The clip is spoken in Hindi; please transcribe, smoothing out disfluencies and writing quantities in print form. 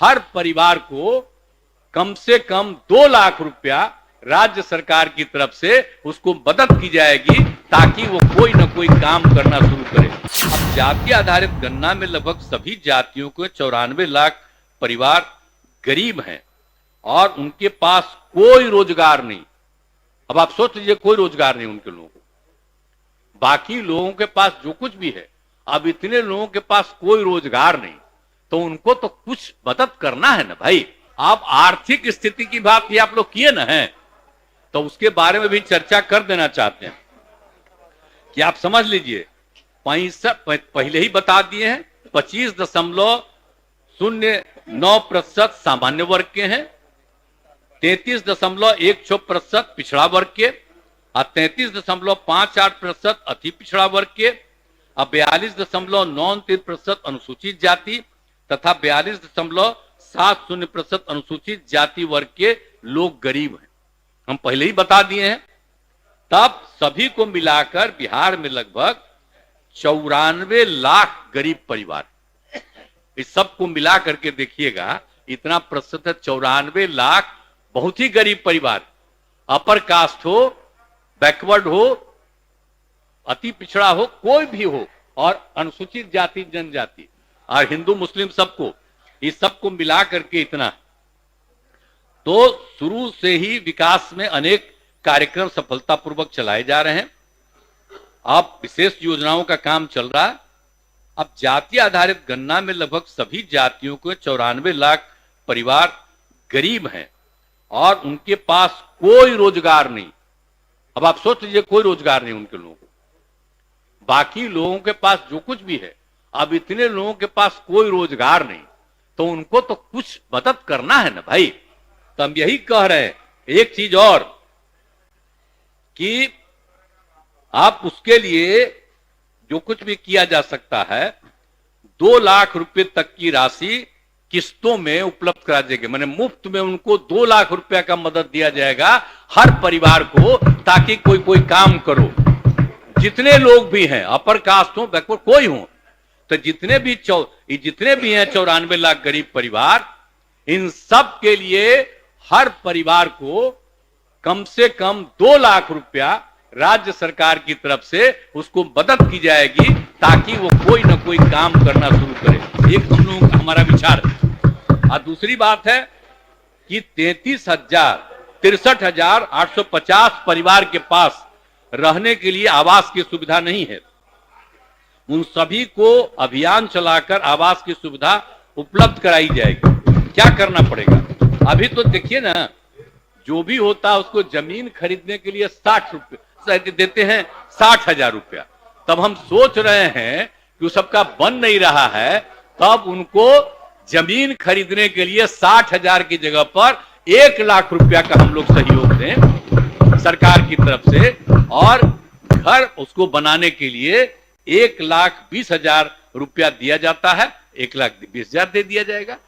हर परिवार को कम से कम 2 लाख रुपया राज्य सरकार की तरफ से उसको मदद की जाएगी ताकि वो कोई ना कोई काम करना शुरू करे। अब जाति आधारित गणना में लगभग सभी जातियों के 94 लाख परिवार गरीब हैं और उनके पास कोई रोजगार नहीं। अब आप सोच लीजिए, कोई रोजगार नहीं उनके लोगों को। बाकी लोगों के पास जो कुछ भी है, अब इतने लोगों के पास कोई रोजगार नहीं, तो उनको तो कुछ मदद करना है ना भाई। आप आर्थिक स्थिति की बात ही आप लोग किए ना है, तो उसके बारे में भी चर्चा कर देना चाहते हैं कि आप समझ लीजिए, पहले ही बता दिए हैं 25.09% सामान्य वर्ग के हैं, 33.16% पिछड़ा वर्ग के, और 33.58% अति पिछड़ा वर्ग के, और 42.93% अनुसूचित जाति तथा 42.70% अनुसूचित जाति वर्ग के लोग गरीब हैं। हम पहले ही बता दिए हैं। तब सभी को मिलाकर बिहार में लगभग 94 लाख गरीब परिवार। इस सब को मिला करके देखिएगा, इतना प्रतिशत है 94 लाख बहुत ही गरीब परिवार। अपर कास्ट हो, बैकवर्ड हो, अति पिछड़ा हो, कोई भी हो, और अनुसूचित जाति जनजाति और हिंदू मुस्लिम सबको, इस सबको मिला करके इतना। तो शुरू से ही विकास में अनेक कार्यक्रम सफलतापूर्वक चलाए जा रहे हैं। अब विशेष योजनाओं का काम चल रहा है। अब जाति आधारित गणना में लगभग सभी जातियों के 94 लाख परिवार गरीब हैं और उनके पास कोई रोजगार नहीं। अब आप सोच लीजिए, कोई रोजगार नहीं उनके लोगों को। बाकी लोगों के पास जो कुछ भी है, अब इतने लोगों के पास कोई रोजगार नहीं, तो उनको तो कुछ मदद करना है ना भाई। तो हम यही कह रहे हैं, एक चीज और कि आप उसके लिए जो कुछ भी किया जा सकता है, 2 लाख रुपए तक की राशि किस्तों में उपलब्ध करा देंगे। मैंने मुफ्त में उनको 2 लाख रुपया का मदद दिया जाएगा हर परिवार को, ताकि कोई काम करो। जितने लोग भी हैं, अपर कास्ट हो, बैकवर्ड कोई हो, तो जितने भी हैं 94 लाख गरीब परिवार, इन सब के लिए हर परिवार को कम से कम 2 लाख रुपया राज्य सरकार की तरफ से उसको मदद की जाएगी ताकि वो कोई ना कोई काम करना शुरू करे। एक हम लोगों का हमारा विचार है। और दूसरी बात है कि 63,850 परिवार के पास रहने के लिए आवास की सुविधा नहीं है। उन सभी को अभियान चलाकर आवास की सुविधा उपलब्ध कराई जाएगी। क्या करना पड़ेगा? अभी तो देखिए ना, जो भी होता है उसको जमीन खरीदने के लिए 60 रुपए देते हैं, 60,000 रुपया। तब हम सोच रहे हैं कि सबका बन नहीं रहा है, तब उनको जमीन खरीदने के लिए 60,000 की जगह पर 1 लाख रुपया का हम लोग सहयोग दें सरकार की तरफ से, और घर उसको बनाने के लिए 1,20,000 रुपया दिया जाता है। 1,20,000 दे दिया जाएगा।